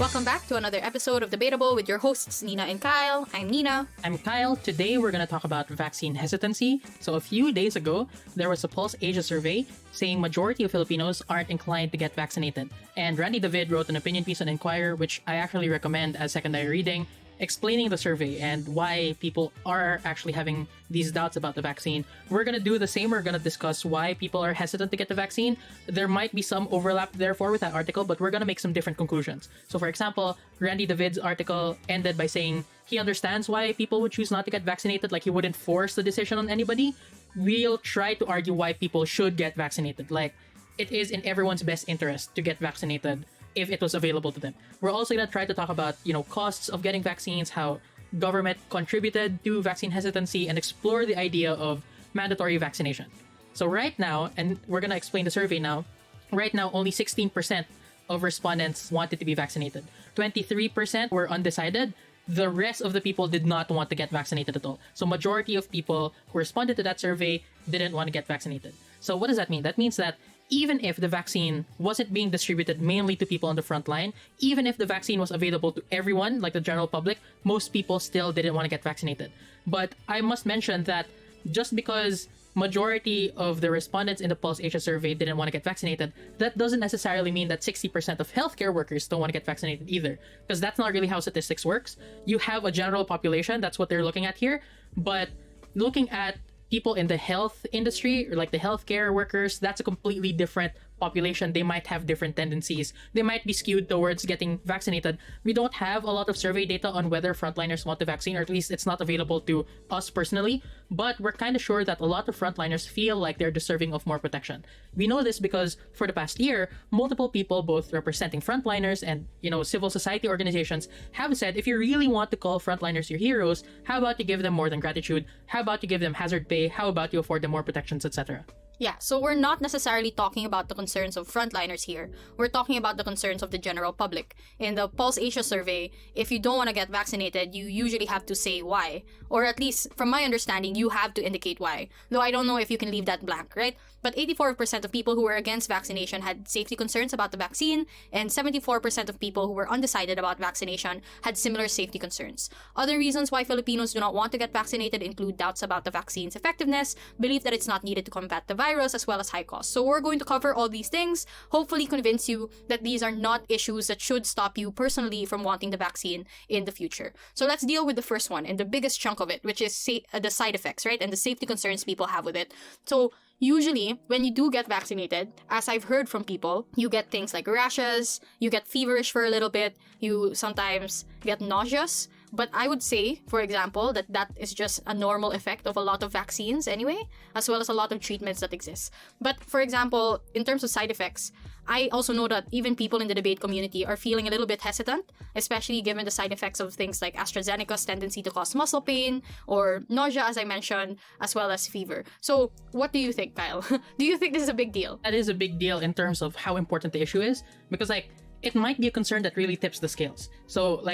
Welcome back to another episode of Debatable with your hosts, Nina and Kyle. I'm Nina. I'm Kyle. Today we're going to talk about vaccine hesitancy. So a few days ago, there was a Pulse Asia survey saying majority of Filipinos aren't inclined to get vaccinated. And Randy David wrote an opinion piece on Inquirer, which I actually recommend as secondary reading, explaining the survey and why people are actually having these doubts about the vaccine. We're going to do the same. We're going to discuss why people are hesitant to get the vaccine. There might be some overlap, therefore, with that article, but we're going to make some different conclusions. So, for example, Randy David's article ended by saying he understands why people would choose not to get vaccinated, like he wouldn't force the decision on anybody. We'll try to argue why people should get vaccinated. Like, it is in everyone's best interest to get vaccinated if it was available to them. We're also going to try to talk about, costs of getting vaccines, how government contributed to vaccine hesitancy, and explore the idea of mandatory vaccination. So right now, and we're going to explain the survey now, right now only 16% of respondents wanted to be vaccinated. 23% were undecided. The rest of the people did not want to get vaccinated at all. So majority of people who responded to that survey didn't want to get vaccinated. So what does that mean? That means that even if the vaccine wasn't being distributed mainly to people on the front line, even if the vaccine was available to everyone, like the general public, most people still didn't want to get vaccinated. But I must mention that just because majority of the respondents in the Pulse Asia survey didn't want to get vaccinated, that doesn't necessarily mean that 60% of healthcare workers don't want to get vaccinated either. Because that's not really how statistics works. You have a general population, that's what they're looking at here. But looking at people in the health industry, or like the healthcare workers, that's a completely different population. They might have different tendencies. They might be skewed towards getting vaccinated. We don't have a lot of survey data on whether frontliners want the vaccine, or at least it's not available to us personally, but we're kind of sure that a lot of frontliners feel like they're deserving of more protection. We know this because for the past year, multiple people, both representing frontliners and, civil society organizations, have said, if you really want to call frontliners your heroes, how about you give them more than gratitude? How about you give them hazard pay? How about you afford them more protections, etc.? Yeah, so we're not necessarily talking about the concerns of frontliners here. We're talking about the concerns of the general public. In the Pulse Asia survey, if you don't want to get vaccinated, you usually have to say why. Or at least, from my understanding, you have to indicate why. Though I don't know if you can leave that blank, right? But 84% of people who were against vaccination had safety concerns about the vaccine, and 74% of people who were undecided about vaccination had similar safety concerns. Other reasons why Filipinos do not want to get vaccinated include doubts about the vaccine's effectiveness, belief that it's not needed to combat the virus, as well as high costs. So we're going to cover all these things, hopefully convince you that these are not issues that should stop you personally from wanting the vaccine in the future. So let's deal with the first one and the biggest chunk of it, which is the side effects, right? And the safety concerns people have with it. So usually, when you do get vaccinated, as I've heard from people, you get things like rashes, you get feverish for a little bit, you sometimes get nauseous. But I would say, for example, that is just a normal effect of a lot of vaccines anyway, as well as a lot of treatments that exist. But for example, in terms of side effects, I also know that even people in the debate community are feeling a little bit hesitant, especially given the side effects of things like AstraZeneca's tendency to cause muscle pain or nausea, as I mentioned, as well as fever. So what do you think, Kyle? Do you think this is a big deal? That is a big deal in terms of how important the issue is, because it might be a concern that really tips the scales. So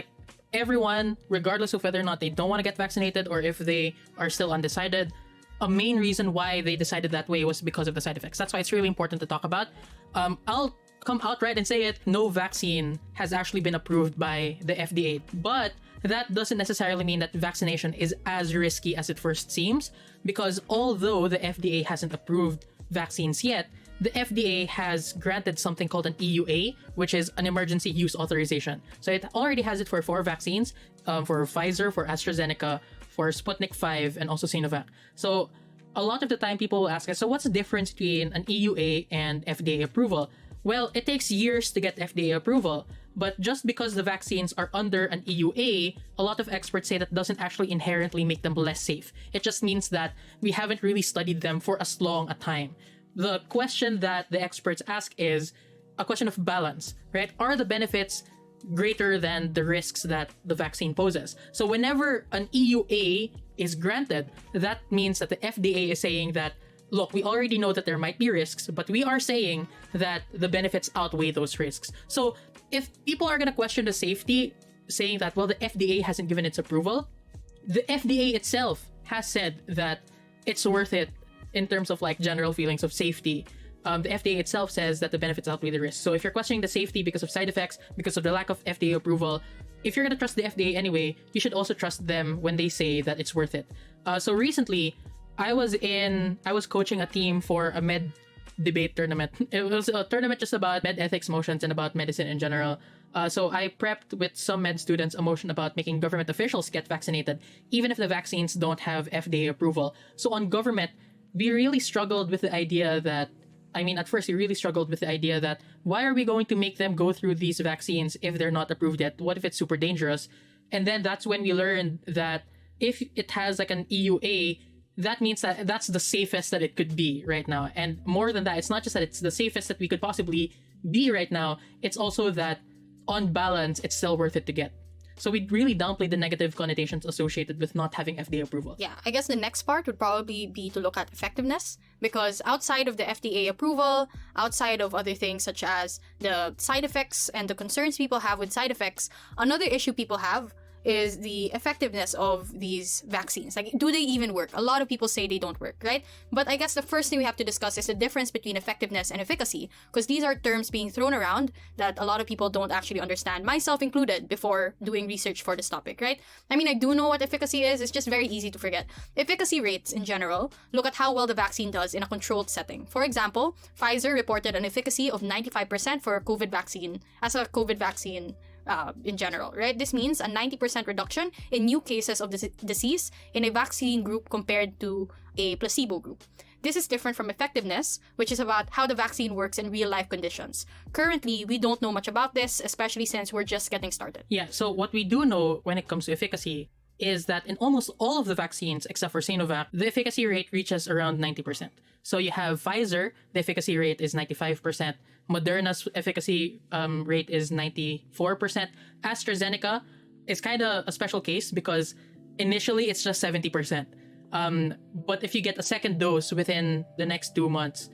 everyone, regardless of whether or not they don't want to get vaccinated or if they are still undecided, a main reason why they decided that way was because of the side effects. That's why it's really important to talk about. I'll come outright and say it, no vaccine has actually been approved by the FDA, but that doesn't necessarily mean that vaccination is as risky as it first seems, because although the FDA hasn't approved vaccines yet, the FDA has granted something called an EUA, which is an emergency use authorization. So it already has it for 4 vaccines, for Pfizer, for AstraZeneca, for Sputnik 5, and also Sinovac. So a lot of the time people will ask us, so what's the difference between an EUA and FDA approval? Well, it takes years to get FDA approval, but just because the vaccines are under an EUA, a lot of experts say that doesn't actually inherently make them less safe. It just means that we haven't really studied them for as long a time. The question that the experts ask is a question of balance, right? Are the benefits greater than the risks that the vaccine poses? So whenever an EUA is granted, that means that the FDA is saying that, look, we already know that there might be risks, but we are saying that the benefits outweigh those risks. So if people are going to question the safety, saying that, well, the FDA hasn't given its approval, the FDA itself has said that it's worth it in terms of general feelings of safety the FDA itself says that the benefits outweigh the risks. So if you're questioning the safety because of side effects, because of the lack of FDA approval, if you're going to trust the FDA anyway, you should also trust them when they say that it's worth it. So recently, I was coaching a team for a med debate tournament. It was a tournament just about med ethics motions and about medicine in general. So I prepped with some med students a motion about making government officials get vaccinated, even if the vaccines don't have FDA approval. So on government, we really struggled with the idea that, at first we really struggled with the idea that why are we going to make them go through these vaccines if they're not approved yet? What if it's super dangerous? And then that's when we learned that if it has like an EUA, that means that that's the safest that it could be right now. And more than that, it's not just that it's the safest that we could possibly be right now, it's also that on balance, it's still worth it to get. So we really downplay the negative connotations associated with not having FDA approval. Yeah, I guess the next part would probably be to look at effectiveness, because outside of the FDA approval, outside of other things such as the side effects and the concerns people have with side effects, another issue people have is the effectiveness of these vaccines. Like, do they even work? A lot of people say they don't work, right? But I guess the first thing we have to discuss is the difference between effectiveness and efficacy, because these are terms being thrown around that a lot of people don't actually understand, myself included, before doing research for this topic, right? I do know what efficacy is. It's just very easy to forget. Efficacy rates, in general, look at how well the vaccine does in a controlled setting. For example, Pfizer reported an efficacy of 95% for a COVID vaccine, in general, right? This means a 90% reduction in new cases of the disease in a vaccine group compared to a placebo group. This is different from effectiveness, which is about how the vaccine works in real-life conditions. Currently, we don't know much about this, especially since we're just getting started. Yeah, so what we do know when it comes to efficacy is that in almost all of the vaccines, except for Sinovac, the efficacy rate reaches around 90%. So you have Pfizer, the efficacy rate is 95%. Moderna's efficacy rate is 94%. AstraZeneca is kind of a special case because initially it's just 70%. But if you get a second dose within the next 2 months,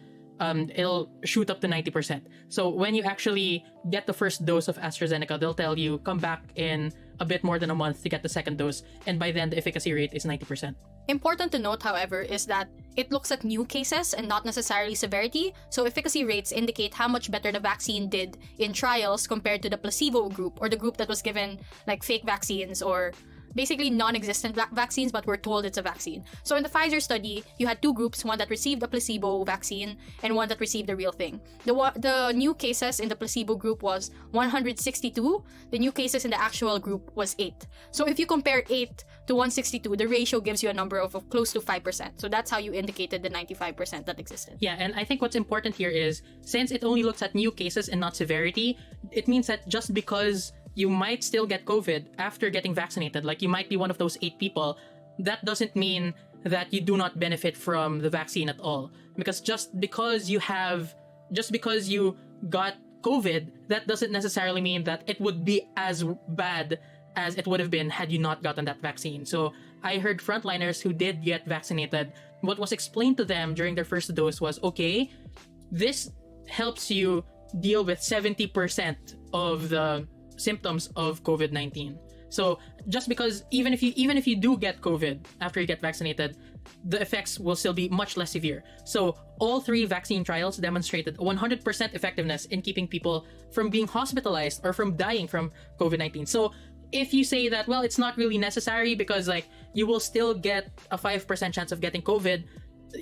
it'll shoot up to 90%. So when you actually get the first dose of AstraZeneca, they'll tell you come back in a bit more than a month to get the second dose, and by then the efficacy rate is 90%. Important to note, however, is that it looks at new cases and not necessarily severity, so efficacy rates indicate how much better the vaccine did in trials compared to the placebo group, or the group that was given like fake vaccines or basically non-existent vaccines but were told it's a vaccine. So in the Pfizer study, you had two groups, one that received a placebo vaccine and one that received the real thing. The new cases in the placebo group was 162. The new cases in the actual group was 8. So if you compare 8 to 162, the ratio gives you a number of close to 5%. So that's how you indicated the 95% that existed. Yeah, and I think what's important here is, since it only looks at new cases and not severity, it means that just because you might still get COVID after getting vaccinated, like you might be one of those 8 people, that doesn't mean that you do not benefit from the vaccine at all. Because just because you got COVID, that doesn't necessarily mean that it would be as bad as it would have been had you not gotten that vaccine. So I heard frontliners who did get vaccinated, what was explained to them during their first dose was, okay, this helps you deal with 70% of the symptoms of COVID-19. So just because even if you do get COVID after you get vaccinated, the effects will still be much less severe. So all 3 vaccine trials demonstrated 100% effectiveness in keeping people from being hospitalized or from dying from COVID-19. So if you say that, well, it's not really necessary because like you will still get a 5% chance of getting COVID,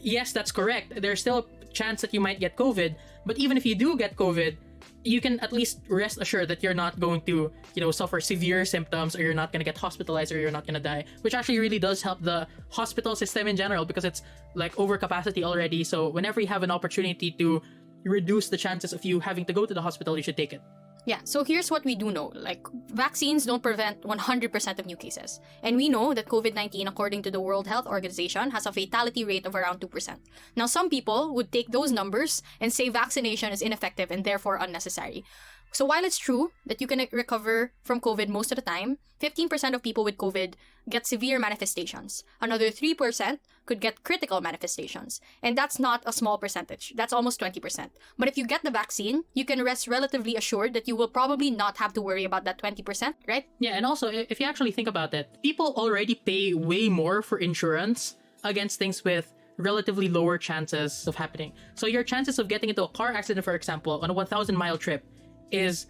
yes, that's correct. There's still a chance that you might get COVID, but even if you do get COVID, you can at least rest assured that you're not going to, suffer severe symptoms, or you're not going to get hospitalized, or you're not going to die, which actually really does help the hospital system in general because it's like overcapacity already. So whenever you have an opportunity to reduce the chances of you having to go to the hospital, you should take it. Yeah, so here's what we do know. Like, vaccines don't prevent 100% of new cases. And we know that COVID-19, according to the World Health Organization, has a fatality rate of around 2%. Now, some people would take those numbers and say vaccination is ineffective and therefore unnecessary. So while it's true that you can recover from COVID most of the time, 15% of people with COVID get severe manifestations. Another 3% could get critical manifestations. And that's not a small percentage. That's almost 20%. But if you get the vaccine, you can rest relatively assured that you will probably not have to worry about that 20%, right? Yeah, and also, if you actually think about it, people already pay way more for insurance against things with relatively lower chances of happening. So your chances of getting into a car accident, for example, on a 1,000-mile trip is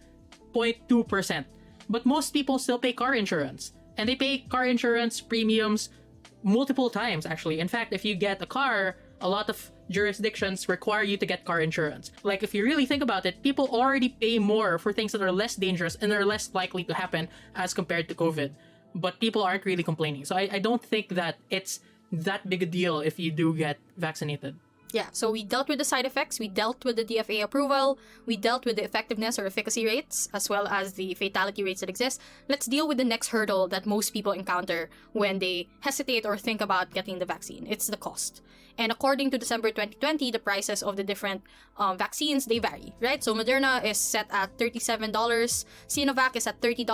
0.2%. But most people still pay car insurance. And they pay car insurance premiums multiple times, actually. In fact, if you get a car, a lot of jurisdictions require you to get car insurance. Like, if you really think about it, people already pay more for things that are less dangerous and are less likely to happen as compared to COVID. But people aren't really complaining. So I don't think that it's that big a deal if you do get vaccinated. Yeah, so we dealt with the side effects, we dealt with the DFA approval, we dealt with the effectiveness or efficacy rates, as well as the fatality rates that exist. Let's deal with the next hurdle that most people encounter when they hesitate or think about getting the vaccine. It's the cost. And according to December 2020, the prices of the different vaccines, they vary, right? So Moderna is set at $37, Sinovac is at $30,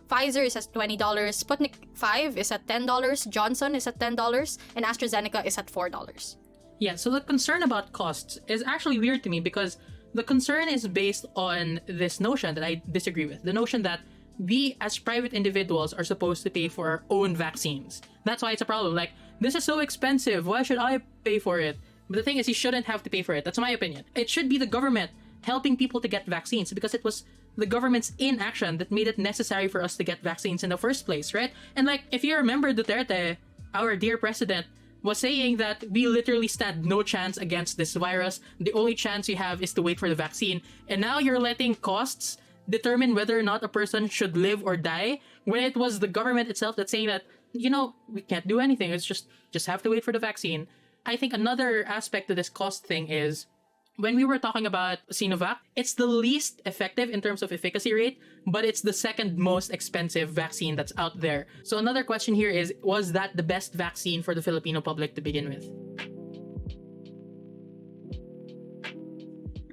Pfizer is at $20, Sputnik 5 is at $10, Johnson is at $10, and AstraZeneca is at $4. Yeah, so the concern about costs is actually weird to me because the concern is based on this notion that I disagree with. The notion that we as private individuals are supposed to pay for our own vaccines. That's why it's a problem. Like, this is so expensive. Why should I pay for it? But the thing is, you shouldn't have to pay for it. That's my opinion. It should be the government helping people to get vaccines because it was the government's inaction that made it necessary for us to get vaccines in the first place, right? And like, if you remember Duterte, our dear president, was saying that we literally stand no chance against this virus. The only chance you have is to wait for the vaccine. And now you're letting costs determine whether or not a person should live or die, when it was the government itself that's saying that, you know, we can't do anything. It's just have to wait for the vaccine. I think another aspect to this cost thing is, when we were talking about Sinovac, it's the least effective in terms of efficacy rate, but it's the second most expensive vaccine that's out there. So another question here is, was that the best vaccine for the Filipino public to begin with?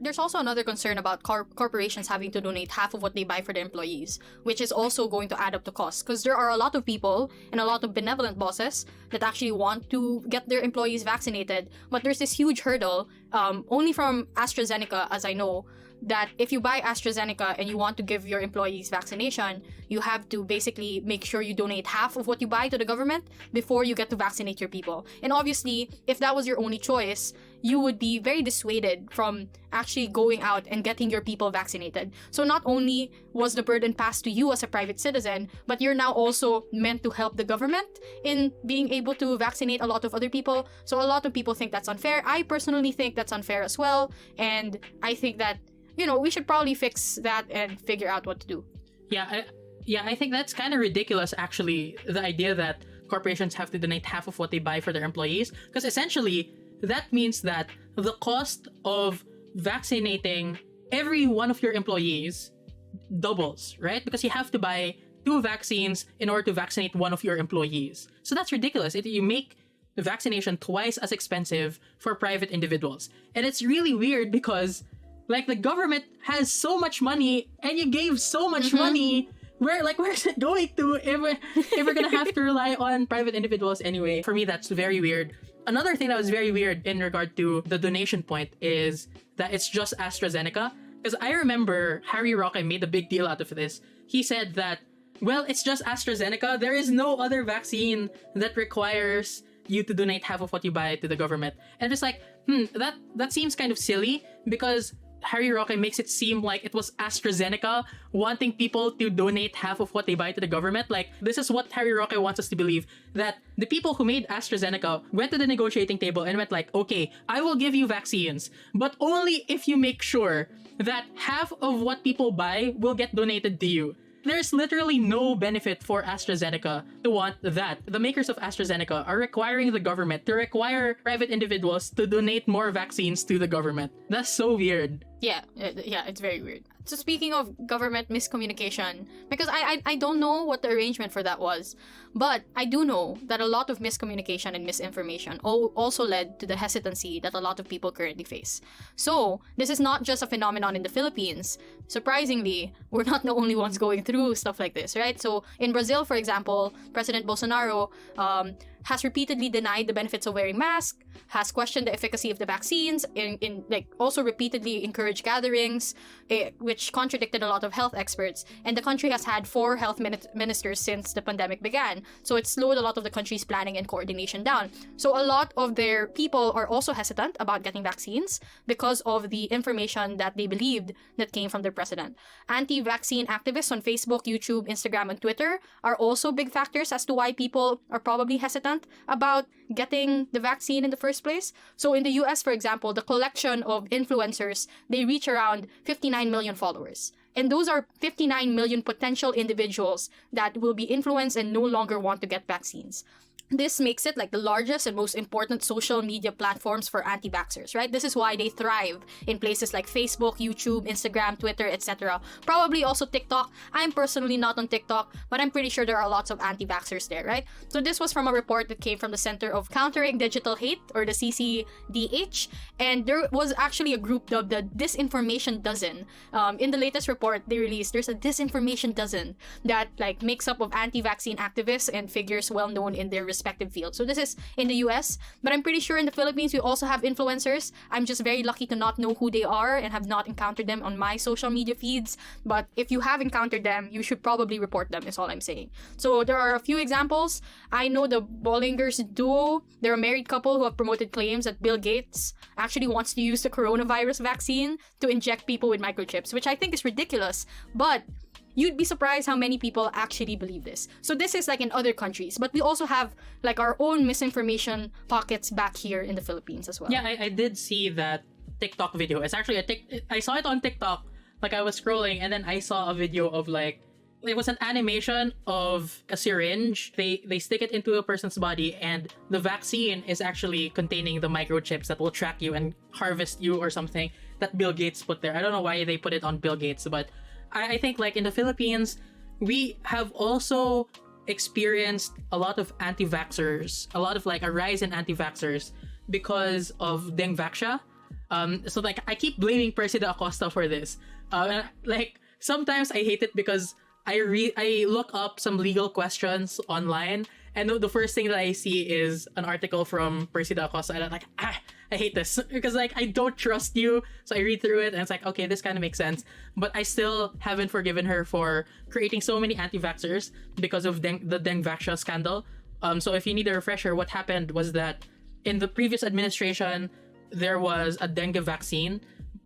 There's also another concern about corporations having to donate half of what they buy for their employees, which is also going to add up to costs, because there are a lot of people and a lot of benevolent bosses that actually want to get their employees vaccinated, but there's this huge hurdle, only from AstraZeneca, as I know, that if you buy AstraZeneca and you want to give your employees vaccination, you have to basically make sure you donate half of what you buy to the government before you get to vaccinate your people. And obviously, if that was your only choice, you would be very dissuaded from actually going out and getting your people vaccinated. So not only was the burden passed to you as a private citizen, but you're now also meant to help the government in being able to vaccinate a lot of other people. So a lot of people think that's unfair. I personally think that's unfair as well. And I think that, you know, we should probably fix that and figure out what to do. I think that's kind of ridiculous, actually, the idea that corporations have to donate half of what they buy for their employees. Because essentially, that means that the cost of vaccinating every one of your employees doubles, right? Because you have to buy 2 vaccines in order to vaccinate one of your employees. So that's ridiculous. You make the vaccination twice as expensive for private individuals. And it's really weird because, like, the government has so much money and you gave so much money. Where's it going to if we're gonna have to rely on private individuals anyway? For me, that's very weird. Another thing that was very weird in regard to the donation point is that it's just AstraZeneca. Because I remember Harry Roque made a big deal out of this. He said that, well, it's just AstraZeneca. There is no other vaccine that requires you to donate half of what you buy to the government. And it's like, that seems kind of silly because Harry Roque makes it seem like it was AstraZeneca wanting people to donate half of what they buy to the government. Like, this is what Harry Roque wants us to believe, that the people who made AstraZeneca went to the negotiating table and went like, okay, I will give you vaccines, but only if you make sure that half of what people buy will get donated to you. There's literally no benefit for AstraZeneca to want that. The makers of AstraZeneca are requiring the government to require private individuals to donate more vaccines to the government. That's so weird. Yeah, it's very weird. So speaking of government miscommunication, because I don't know what the arrangement for that was, but I do know that a lot of miscommunication and misinformation also led to the hesitancy that a lot of people currently face. So this is not just a phenomenon in the Philippines. Surprisingly, we're not the only ones going through stuff like this, right? So in Brazil, for example, President Bolsonaro has repeatedly denied the benefits of wearing masks, has questioned the efficacy of the vaccines, also repeatedly encouraged gatherings, which contradicted a lot of health experts. And the country has had 4 health ministers since the pandemic began. So it slowed a lot of the country's planning and coordination down. So a lot of their people are also hesitant about getting vaccines because of the information that they believed that came from their president. Anti-vaccine activists on Facebook, YouTube, Instagram, and Twitter are also big factors as to why people are probably hesitant about getting the vaccine in the first place. So in the US, for example, the collection of influencers, they reach around 59 million followers. And those are 59 million potential individuals that will be influenced and no longer want to get vaccines. This makes it like the largest and most important social media platforms for anti-vaxxers, right? This is why they thrive in places like Facebook, YouTube, Instagram, Twitter, etc. Probably also TikTok. I'm personally not on TikTok, but I'm pretty sure there are lots of anti-vaxxers there, right? So this was from a report that came from the Center of Countering Digital Hate, or the CCDH, and there was actually a group dubbed the Disinformation Dozen. In the latest report they released, there's a Disinformation Dozen that like makes up of anti-vaccine activists and figures well known in their respective fields. So this is in the US, but I'm pretty sure in the Philippines we also have influencers. I'm just very lucky to not know who they are and have not encountered them on my social media feeds. But if you have encountered them, you should probably report them, is all I'm saying. So there are a few examples. I know the Bollingers duo. They're a married couple who have promoted claims that Bill Gates actually wants to use the coronavirus vaccine to inject people with microchips, which I think is ridiculous. But you'd be surprised how many people actually believe this. So this is like in other countries, but we also have like our own misinformation pockets back here in the Philippines as well. Yeah, I did see that TikTok video. It's actually I saw it on TikTok. Like I was scrolling and then I saw a video of like, it was an animation of a syringe. They stick it into a person's body and the vaccine is actually containing the microchips that will track you and harvest you or something that Bill Gates put there. I don't know why they put it on Bill Gates, but I think like in the Philippines, we have also experienced a lot of anti-vaxxers, a lot of like a rise in anti-vaxxers because of Deng Vaxia. So like I keep blaming Presida Acosta for this. Like sometimes I hate it because I look up some legal questions online and the first thing that I see is an article from Presida Acosta and I'm like, I hate this because like I don't trust you. So I read through it and it's like, okay, this kind of makes sense. But I still haven't forgiven her for creating so many anti-vaxxers because of the Deng Vaxia scandal. So if you need a refresher, what happened was that in the previous administration, there was a dengue vaccine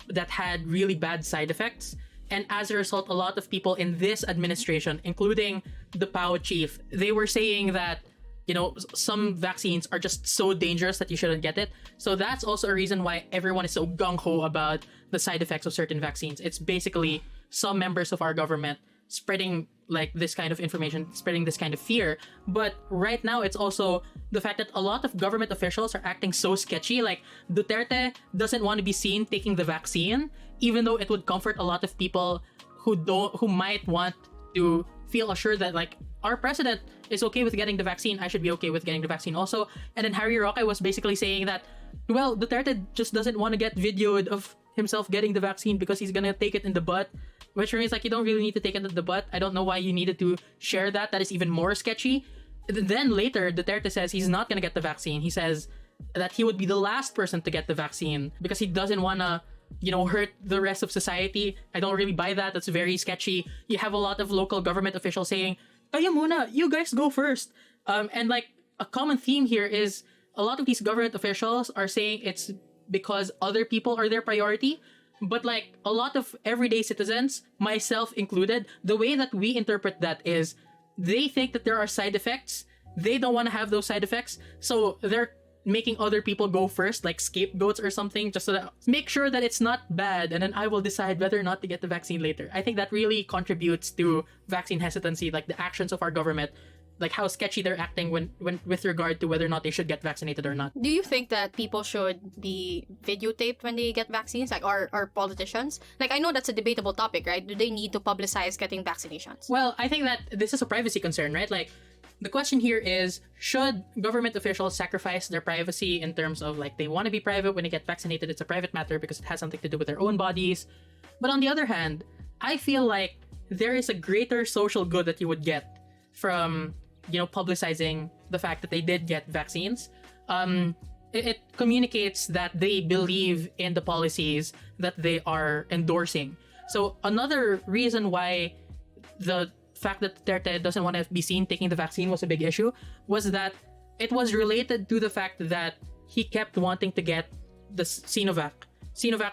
that had really bad side effects. And as a result, a lot of people in this administration, including the PAO chief, they were saying that, you know, some vaccines are just so dangerous that you shouldn't get it. So that's also a reason why everyone is so gung-ho about the side effects of certain vaccines. It's basically some members of our government spreading like this kind of information, spreading this kind of fear. But right now, it's also the fact that a lot of government officials are acting so sketchy. Like Duterte doesn't want to be seen taking the vaccine, even though it would comfort a lot of people who might want to feel assured that like our president is okay with getting the vaccine, I should be okay with getting the vaccine also. And then Harry Roque was basically saying that, well, Duterte just doesn't want to get videoed of himself getting the vaccine because he's gonna take it in the butt, which means like you don't really need to take it in the butt. I don't know why you needed to share that. That is even more sketchy. Then later, Duterte says he's not gonna get the vaccine. He says that he would be the last person to get the vaccine because he doesn't wanna, you know, hurt the rest of society. I don't really buy that. That's very sketchy. You have a lot of local government officials saying, "Kaya muna, you guys go first." And like a common theme here is a lot of these government officials are saying it's because other people are their priority. But like a lot of everyday citizens, myself included, the way that we interpret that is they think that there are side effects. They don't want to have those side effects. So they're making other people go first, like scapegoats or something, just so that make sure that it's not bad, and then I will decide whether or not to get the vaccine later. I think that really contributes to vaccine hesitancy, like the actions of our government, like how sketchy they're acting when with regard to whether or not they should get vaccinated or not. Do you think that people should be videotaped when they get vaccines, like our politicians? Like I know that's a debatable topic, right? Do they need to publicize getting vaccinations? Well, I think that this is a privacy concern, right? Like the question here is, should government officials sacrifice their privacy in terms of like they want to be private when they get vaccinated? It's a private matter because it has something to do with their own bodies. But on the other hand, I feel like there is a greater social good that you would get from publicizing the fact that they did get vaccines, it communicates that they believe in the policies that they are endorsing. So another reason why the fact that Duterte doesn't want to be seen taking the vaccine was a big issue was that it was related to the fact that he kept wanting to get the Sinovac,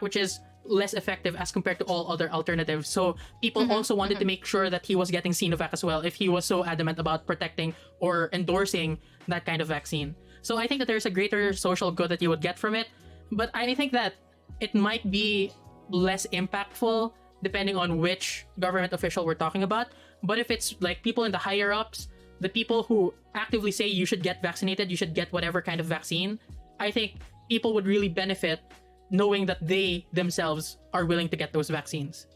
which is less effective as compared to all other alternatives. So people also wanted to make sure that he was getting Sinovac as well if he was so adamant about protecting or endorsing that kind of vaccine. So I think that there's a greater social good that you would get from it, but I think that it might be less impactful depending on which government official we're talking about. But if it's like people in the higher ups, the people who actively say you should get vaccinated, you should get whatever kind of vaccine, I think people would really benefit knowing that they themselves are willing to get those vaccines.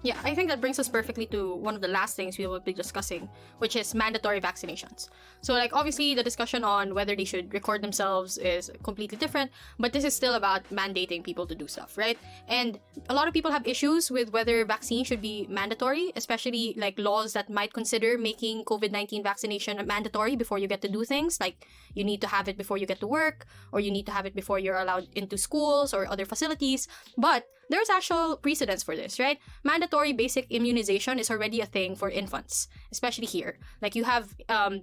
Yeah, I think that brings us perfectly to one of the last things we will be discussing, which is mandatory vaccinations. So, like, obviously, the discussion on whether they should record themselves is completely different, but this is still about mandating people to do stuff, right? And a lot of people have issues with whether vaccine should be mandatory, especially, like, laws that might consider making COVID-19 vaccination mandatory before you get to do things, like you need to have it before you get to work, or you need to have it before you're allowed into schools or other facilities. But there's actual precedence for this, right? Mandatory basic immunization is already a thing for infants, especially here. Like, you have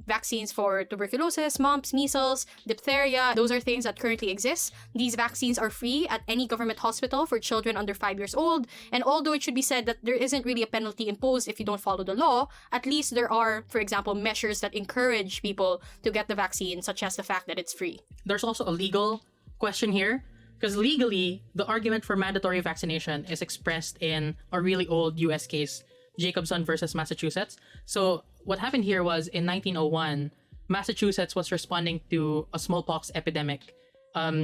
vaccines for tuberculosis, mumps, measles, diphtheria. Those are things that currently exist. These vaccines are free at any government hospital for children under 5 years old. And although it should be said that there isn't really a penalty imposed if you don't follow the law, at least there are, for example, measures that encourage people to get the vaccine, such as the fact that it's free. There's also a legal question here. Because legally, the argument for mandatory vaccination is expressed in a really old US case, Jacobson versus Massachusetts. So what happened here was in 1901, Massachusetts was responding to a smallpox epidemic.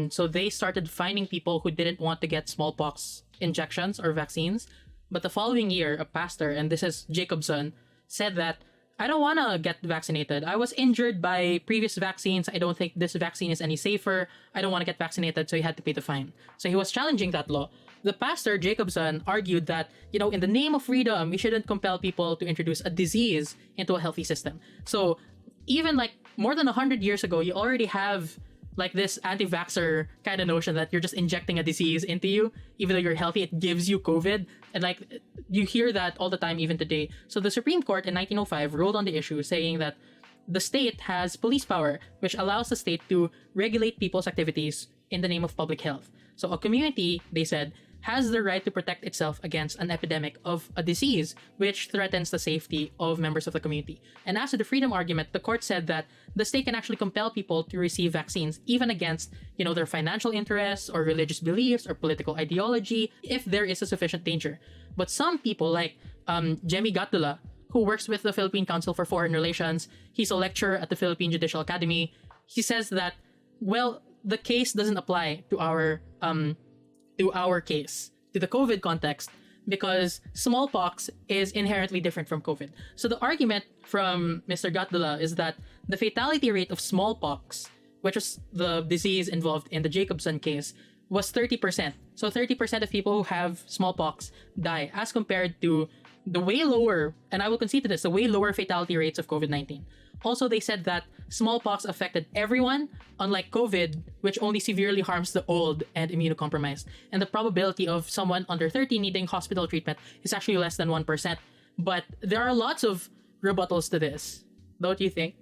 So they started finding people who didn't want to get smallpox injections or vaccines. But the following year, a pastor, and this is Jacobson, said that, I don't want to get vaccinated. I was injured by previous vaccines. I don't think this vaccine is any safer. I don't want to get vaccinated, so he had to pay the fine. So he was challenging that law. The pastor, Jacobson, argued that, in the name of freedom, we shouldn't compel people to introduce a disease into a healthy system. So even like more than 100 years ago, you already have like this anti-vaxxer kind of notion that you're just injecting a disease into you, even though you're healthy, it gives you COVID. And like, you hear that all the time, even today. So the Supreme Court in 1905 ruled on the issue, saying that the state has police power, which allows the state to regulate people's activities in the name of public health. So a community, they said, has the right to protect itself against an epidemic of a disease which threatens the safety of members of the community. And as to the freedom argument, the court said that the state can actually compel people to receive vaccines even against, their financial interests or religious beliefs or political ideology if there is a sufficient danger. But some people like Jemmy Gatdula, who works with the Philippine Council for Foreign Relations, he's a lecturer at the Philippine Judicial Academy, he says that, well, the case doesn't apply to our case, to the COVID context, because smallpox is inherently different from COVID. So the argument from Mr. Gatdula is that the fatality rate of smallpox, which was the disease involved in the Jacobson case, was 30%. So 30% of people who have smallpox die, as compared to the way lower, and I will concede to this, the way lower fatality rates of COVID-19. Also, they said that smallpox affected everyone, unlike COVID, which only severely harms the old and immunocompromised. And the probability of someone under 30 needing hospital treatment is actually less than 1%. But there are lots of rebuttals to this, don't you think?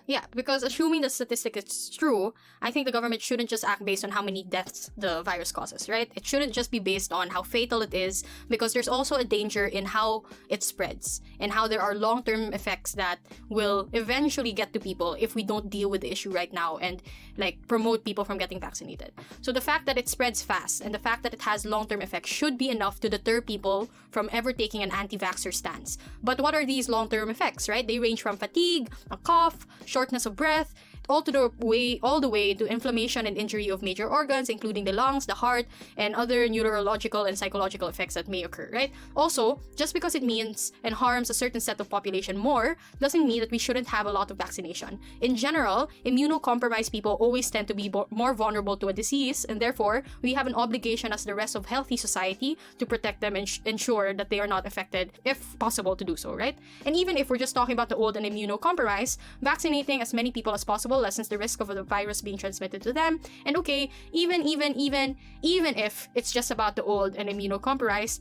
Yeah, because assuming the statistic is true, I think the government shouldn't just act based on how many deaths the virus causes, right? It shouldn't just be based on how fatal it is, because there's also a danger in how it spreads and how there are long-term effects that will eventually get to people if we don't deal with the issue right now and like promote people from getting vaccinated. So the fact that it spreads fast and the fact that it has long-term effects should be enough to deter people from ever taking an anti-vaxxer stance. But what are these long-term effects, right? They range from fatigue, a cough, shortness of breath, all the way to inflammation and injury of major organs, including the lungs, the heart, and other neurological and psychological effects that may occur, right? Also, just because it means and harms a certain set of population more, doesn't mean that we shouldn't have a lot of vaccination. In general, immunocompromised people always tend to be more vulnerable to a disease, and therefore, we have an obligation as the rest of healthy society to protect them and ensure that they are not affected, if possible, to do so, right? And even if we're just talking about the old and immunocompromised, vaccinating as many people as possible lessens the risk of the virus being transmitted to them. And okay, even if it's just about the old and immunocompromised,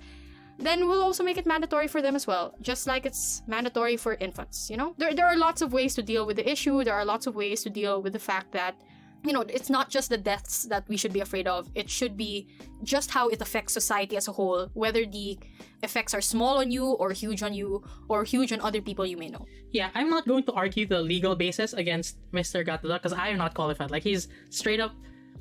then we'll also make it mandatory for them as well, just like it's mandatory for infants, you know? There are lots of ways to deal with the issue. There are lots of ways to deal with the fact that, you know, it's not just the deaths that we should be afraid of. It should be just how it affects society as a whole, whether the effects are small on you or huge on you or huge on other people you may know. Yeah, I'm not going to argue the legal basis against Mr. Gattuso because I am not qualified. Like, he's straight up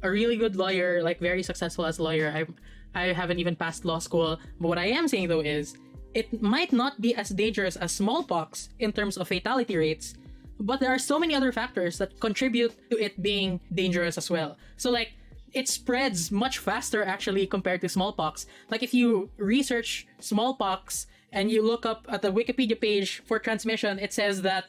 a really good lawyer, like very successful as a lawyer. I haven't even passed law school. But what I am saying though is, it might not be as dangerous as smallpox in terms of fatality rates, but there are so many other factors that contribute to it being dangerous as well. So like, it spreads much faster actually compared to smallpox. Like if you research smallpox and you look up at the Wikipedia page for transmission, it says that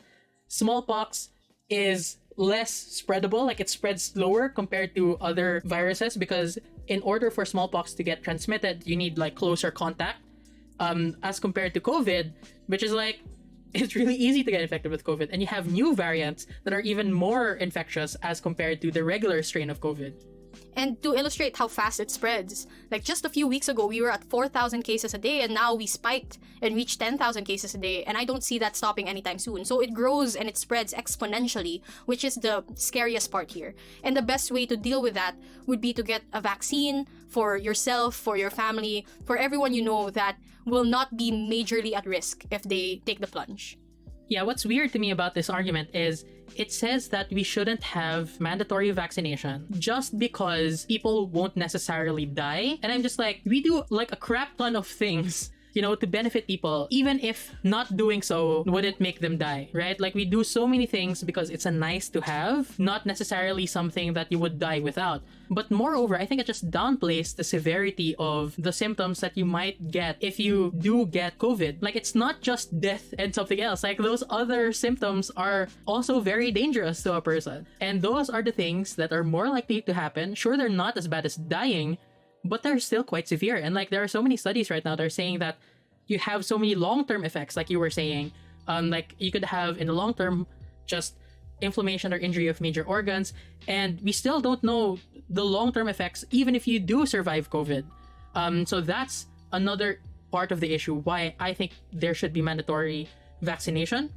smallpox is less spreadable, like it spreads slower compared to other viruses, because in order for smallpox to get transmitted, you need like closer contact, as compared to COVID, which is like, it's really easy to get infected with COVID, and you have new variants that are even more infectious as compared to the regular strain of COVID. And to illustrate how fast it spreads, like just a few weeks ago, we were at 4,000 cases a day, and now we spiked and reached 10,000 cases a day, and I don't see that stopping anytime soon. So it grows and it spreads exponentially, which is the scariest part here. And the best way to deal with that would be to get a vaccine for yourself, for your family, for everyone you know that will not be majorly at risk if they take the plunge. Yeah, what's weird to me about this argument is it says that we shouldn't have mandatory vaccination just because people won't necessarily die. And I'm just like, we do like a crap ton of things, you know, to benefit people, even if not doing so wouldn't make them die, right? Like we do so many things because it's a nice to have, not necessarily something that you would die without. But moreover, I think it just downplays the severity of the symptoms that you might get if you do get COVID. Like it's not just death and something else. Like those other symptoms are also very dangerous to a person. And those are the things that are more likely to happen. Sure, they're not as bad as dying, but they're still quite severe. And like there are so many studies right now that are saying that you have so many long-term effects, like you were saying. Like you could have in the long term just inflammation or injury of major organs, and we still don't know the long-term effects even if you do survive COVID. So that's another part of the issue why I think there should be mandatory vaccination,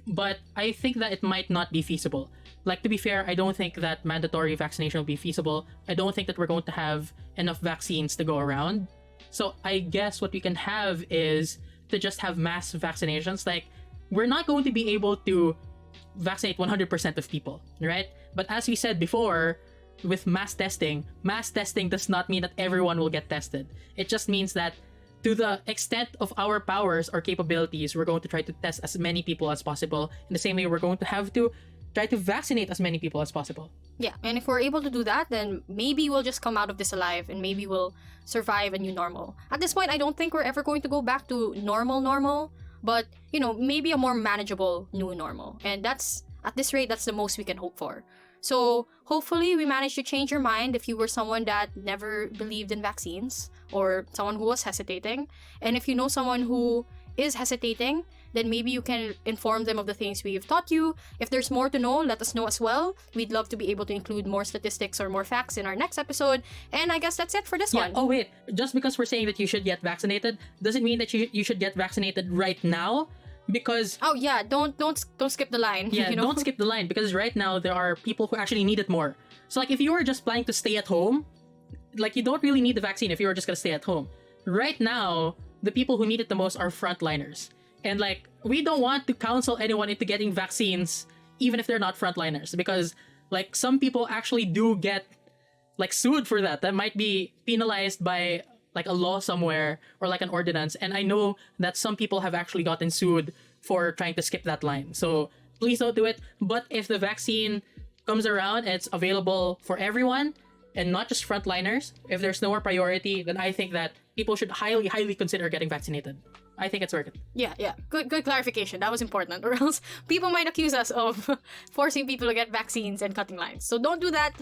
but I think that it might not be feasible. Like, to be fair, I don't think that mandatory vaccination will be feasible. I don't think that we're going to have enough vaccines to go around. So I guess what we can have is to just have mass vaccinations. Like, we're not going to be able to vaccinate 100% of people, right? But as we said before, with mass testing does not mean that everyone will get tested. It just means that to the extent of our powers or capabilities, we're going to try to test as many people as possible. In the same way, we're going to have to try to vaccinate as many people as possible. Yeah, and if we're able to do that, then maybe we'll just come out of this alive and maybe we'll survive a new normal. At this point, I don't think we're ever going to go back to normal, but, you know, maybe a more manageable new normal. And that's, at this rate, that's the most we can hope for. So hopefully we managed to change your mind if you were someone that never believed in vaccines or someone who was hesitating. And if you know someone who is hesitating, then maybe you can inform them of the things we've taught you. If there's more to know, let us know as well. We'd love to be able to include more statistics or more facts in our next episode. And I guess that's it for this one. Oh wait, just because we're saying that you should get vaccinated doesn't mean that you should get vaccinated right now. Because don't skip the line. Yeah, don't skip the line, because right now there are people who actually need it more. So like if you were just planning to stay at home, like you don't really need the vaccine if you were just gonna stay at home. Right now, the people who need it the most are frontliners. And like we don't want to counsel anyone into getting vaccines even if they're not frontliners, because like some people actually do get like sued for that. That might be penalized by like a law somewhere or like an ordinance. And I know that some people have actually gotten sued for trying to skip that line. So please don't do it. But if the vaccine comes around and it's available for everyone and not just frontliners, if there's no more priority, then I think that people should highly consider getting vaccinated. I think it's worth it. Yeah. Good clarification. That was important. Or else people might accuse us of forcing people to get vaccines and cutting lines. So don't do that.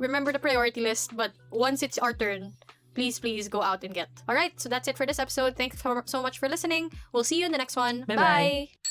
Remember the priority list. But once it's our turn, please go out and get. All right. So that's it for this episode. Thanks so much for listening. We'll see you in the next one. Bye-bye. Bye.